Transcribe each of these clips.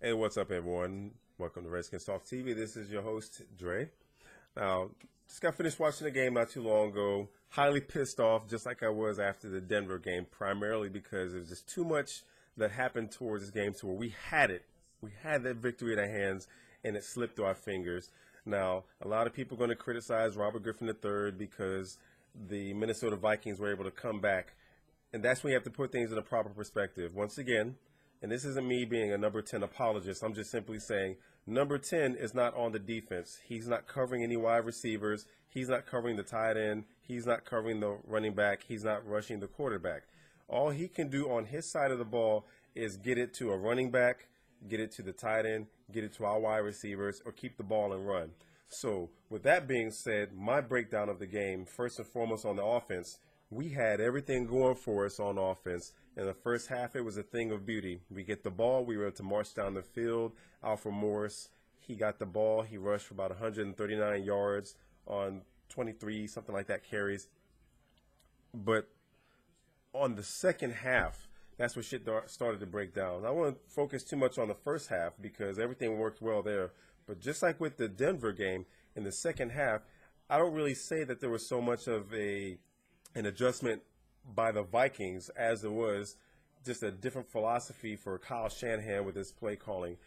Hey, what's up, everyone? Welcome to Redskins Talk TV. This is your host, Dre. Now, just got finished watching the game not too long ago. Highly pissed off, just like I was after the Denver game, primarily because there's just too much that happened towards this game to where we had it. We had that victory in our hands, and it slipped through our fingers. Now, a lot of people are going to criticize Robert Griffin III because the Minnesota Vikings were able to come back. And that's when you have to put things in a proper perspective. Once again, and this isn't me being a number 10 apologist. I'm just simply saying number 10 is not on the defense. He's not covering any wide receivers. He's not covering the tight end. He's not covering the running back. He's not rushing the quarterback. All he can do on his side of the ball is get it to a running back, get it to the tight end, get it to our wide receivers, or keep the ball and run. So with that being said, my breakdown of the game, first and foremost on the offense, we had everything going for us on offense. In the first half, it was a thing of beauty. We get the ball. We were able to march down the field. Alfred Morris, he got the ball. He rushed for about 139 yards on 23, something like that, carries. But on the second half, that's when shit started to break down. I won't focus too much on the first half because everything worked well there. But just like with the Denver game, in the second half, I don't really say that there was so much of an adjustment by the Vikings as it was just a different philosophy for Kyle Shanahan with his play calling.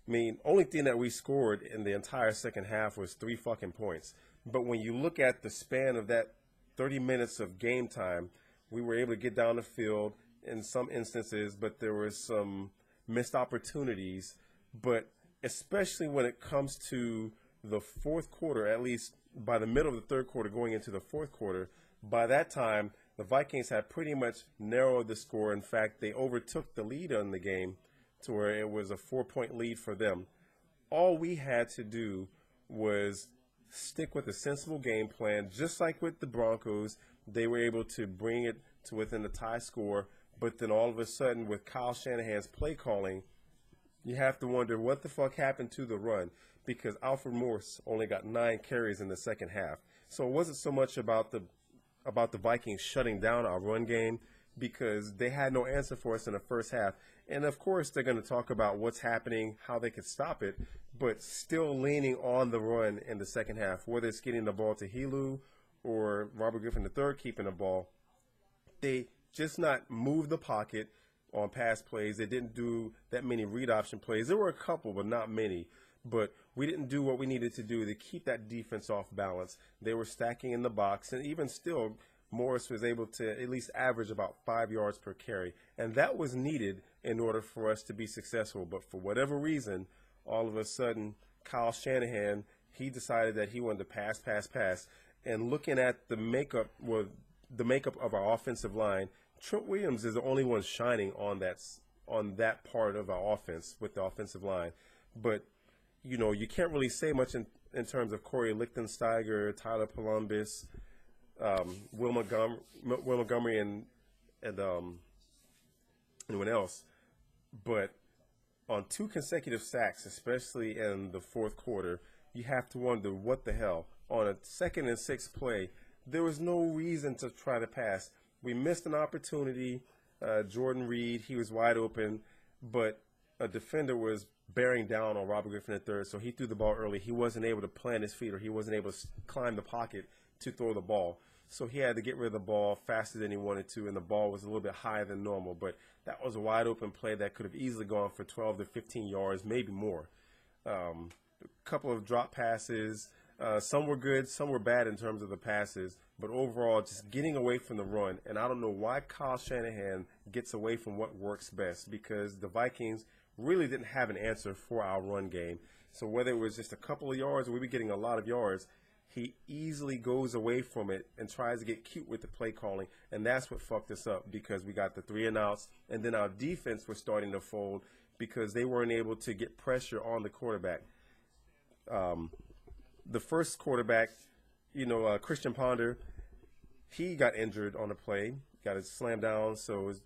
I mean, only thing that we scored in the entire second half was 3 fucking points. But when you look at the span of that 30 minutes of game time, we were able to get down the field in some instances, but there were some missed opportunities. But especially when it comes to the fourth quarter, at least by the middle of the third quarter going into the fourth quarter, by that time, the Vikings had pretty much narrowed the score. In fact, they overtook the lead on the game to where it was a 4-point lead for them. All we had to do was stick with a sensible game plan. Just like with the Broncos, they were able to bring it to within the tie score. But then all of a sudden, with Kyle Shanahan's play calling, you have to wonder what the fuck happened to the run, because Alfred Morris only got 9 carries in the second half. So it wasn't so much about the Vikings shutting down our run game, because they had no answer for us in the first half. And of course, they're going to talk about what's happening, how they could stop it, but still leaning on the run in the second half, whether it's getting the ball to Helu or Robert Griffin III keeping the ball. They just not move the pocket on pass plays. They didn't do that many read option plays. There were a couple, but not many. But we didn't do what we needed to do to keep that defense off balance. They were stacking in the box, and even still, Morris was able to at least average about 5 yards per carry. And that was needed in order for us to be successful. But for whatever reason, all of a sudden, Kyle Shanahan, he decided that he wanted to pass. And looking at the makeup of our offensive line, Trent Williams is the only one shining on that part of our offense with the offensive line. But you know, you can't really say much in terms of Corey Lichtensteiger, Tyler Columbus, Will Montgomery, and anyone else. But on 2 consecutive sacks, especially in the fourth quarter, you have to wonder what the hell. On a 2nd and 6 play, there was no reason to try to pass. We missed an opportunity. Jordan Reed, he was wide open, but a defender was bearing down on Robert Griffin III, so he threw the ball early. He wasn't able to plant his feet, or he wasn't able to climb the pocket to throw the ball. So he had to get rid of the ball faster than he wanted to, and the ball was a little bit higher than normal. But that was a wide open play that could have easily gone for 12 to 15 yards, maybe more. A couple of drop passes. Some were good, some were bad in terms of the passes, but overall just getting away from the run. And I don't know why Kyle Shanahan gets away from what works best, because the Vikings really didn't have an answer for our run game. So whether it was just a couple of yards or we were getting a lot of yards, he easily goes away from it and tries to get cute with the play calling. And that's what fucked us up, because we got the 3 and outs, and then our defense was starting to fold because they weren't able to get pressure on the quarterback. The first quarterback, Christian Ponder, he got injured on a play, got his slam down, so his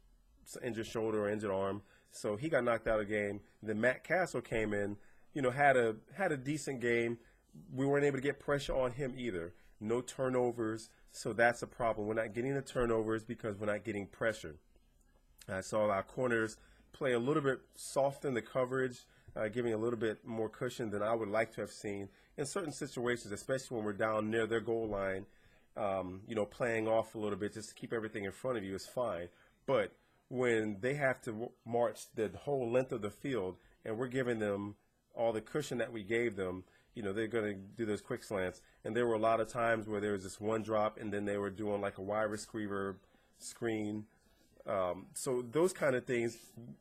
injured shoulder or injured arm, so he got knocked out of the game. Then Matt Cassel came in, had a decent game. We weren't able to get pressure on him either. No turnovers, so that's a problem. We're not getting the turnovers because we're not getting pressure. I saw our corners play a little bit soft in the coverage. giving a little bit more cushion than I would like to have seen in certain situations, especially when we're down near their goal line. Playing off a little bit just to keep everything in front of you is fine. But when they have to march the whole length of the field and we're giving them all the cushion that we gave them, they're going to do those quick slants. And there were a lot of times where there was just one drop and then they were doing like a wide receiver screen. So those kind of things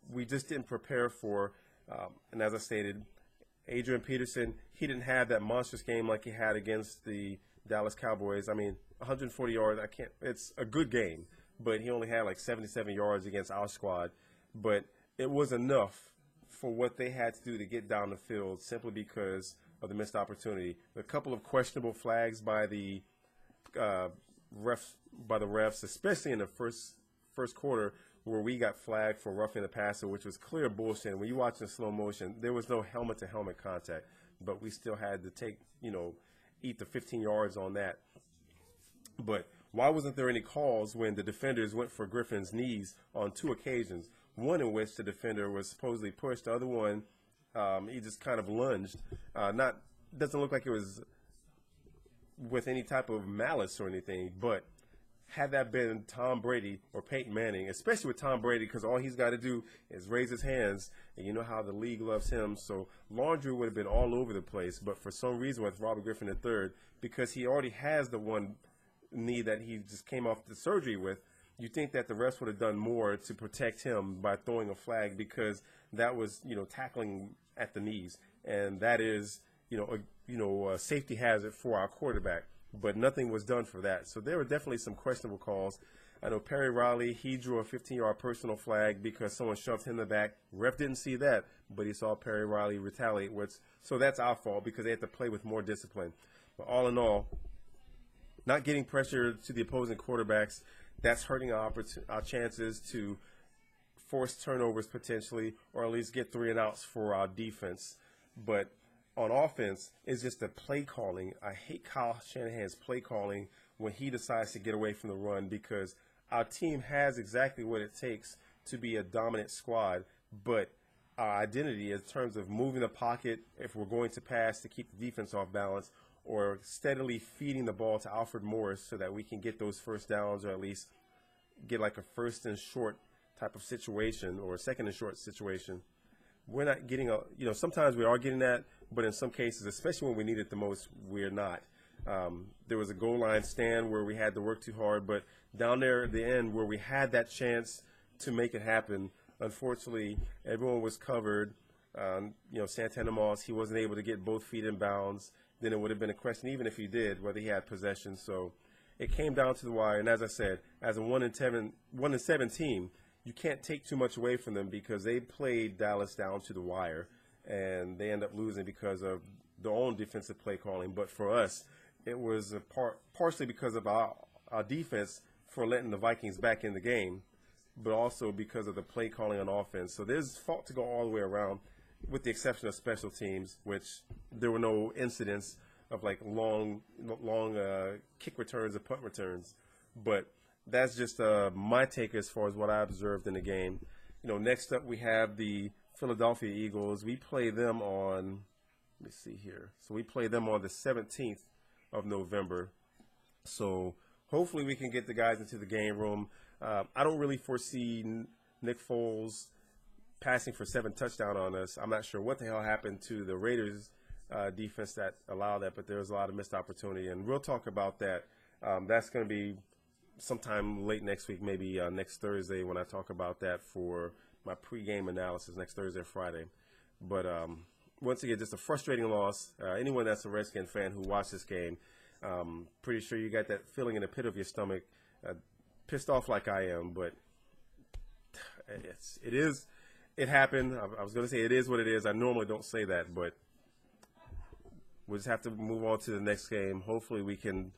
we just didn't prepare for. And as I stated, Adrian Peterson, he didn't have that monstrous game like he had against the Dallas Cowboys. I mean, 140 yards, it's a good game, but he only had like 77 yards against our squad. But it was enough for what they had to do to get down the field simply because of the missed opportunity. A couple of questionable flags by the refs, especially in the first quarter, where we got flagged for roughing the passer, which was clear bullshit. And when you watch in slow motion, there was no helmet-to-helmet contact, but we still had to take, eat the 15 yards on that. But why wasn't there any calls when the defenders went for Griffin's knees on 2 occasions? One in which the defender was supposedly pushed. The other one, he just kind of lunged. Doesn't look like it was with any type of malice or anything, but had that been Tom Brady or Peyton Manning, especially with Tom Brady, because all he's got to do is raise his hands, and you know how the league loves him. So laundry would have been all over the place. But for some reason with Robert Griffin III, because he already has the one knee that he just came off the surgery with, you think that the refs would have done more to protect him by throwing a flag, because that was, tackling at the knees, and that is, a safety hazard for our quarterback. But nothing was done for that. So there were definitely some questionable calls. I know Perry Riley, he drew a 15-yard personal flag because someone shoved him in the back. Ref didn't see that, but he saw Perry Riley retaliate. So that's our fault because they had to play with more discipline. But all in all, not getting pressure to the opposing quarterbacks, that's hurting our chances to force turnovers potentially, or at least get 3 and outs for our defense. But on offense, it's just the play calling. I hate Kyle Shanahan's play calling when he decides to get away from the run, because our team has exactly what it takes to be a dominant squad, but our identity in terms of moving the pocket, if we're going to pass to keep the defense off balance, or steadily feeding the ball to Alfred Morris so that we can get those first downs, or at least get like a first and short type of situation or a second and short situation. We're not getting sometimes we are getting that, but in some cases, especially when we need it the most, we're not. There was a goal line stand where we had to work too hard, but down there at the end where we had that chance to make it happen, unfortunately, everyone was covered. Santana Moss, he wasn't able to get both feet in bounds. Then it would have been a question, even if he did, whether he had possession. So it came down to the wire. And as I said, as a 1-7 team, you can't take too much away from them because they played Dallas down to the wire, and they end up losing because of their own defensive play calling. But for us, it was partially because of our defense for letting the Vikings back in the game, but also because of the play calling on offense. So there's fault to go all the way around, with the exception of special teams, which there were no incidents of like long kick returns or punt returns. But that's just my take as far as what I observed in the game. Next up we have the Philadelphia Eagles. We play them on, let me see here. So we play them on the 17th of November. So hopefully we can get the guys into the game room. I don't really foresee Nick Foles passing for 7 touchdowns on us. I'm not sure what the hell happened to the Raiders defense that allowed that, but there was a lot of missed opportunity, and we'll talk about that. That's going to be sometime late next week, maybe next Thursday, when I talk about that for my pregame analysis next Thursday or Friday. But once again, just a frustrating loss. Anyone that's a Redskins fan who watched this game, pretty sure you got that feeling in the pit of your stomach, pissed off like I am. But it happened. I was going to say it is what it is. I normally don't say that, but we'll just have to move on to the next game. Hopefully we can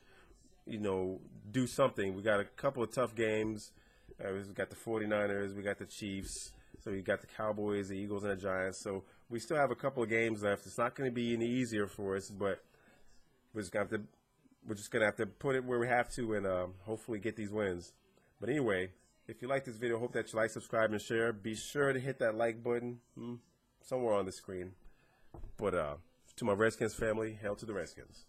do something. We got a couple of tough games. We got the 49ers, we got the Chiefs, so we got the Cowboys, the Eagles, and the Giants. So we still have a couple of games left. It's not going to be any easier for us, but we're just going to have to put it where we have to and hopefully get these wins. But anyway, if you like this video, hope that you like, subscribe, and share. Be sure to hit that like button. somewhere on the screen. But to my Redskins family, hail to the Redskins.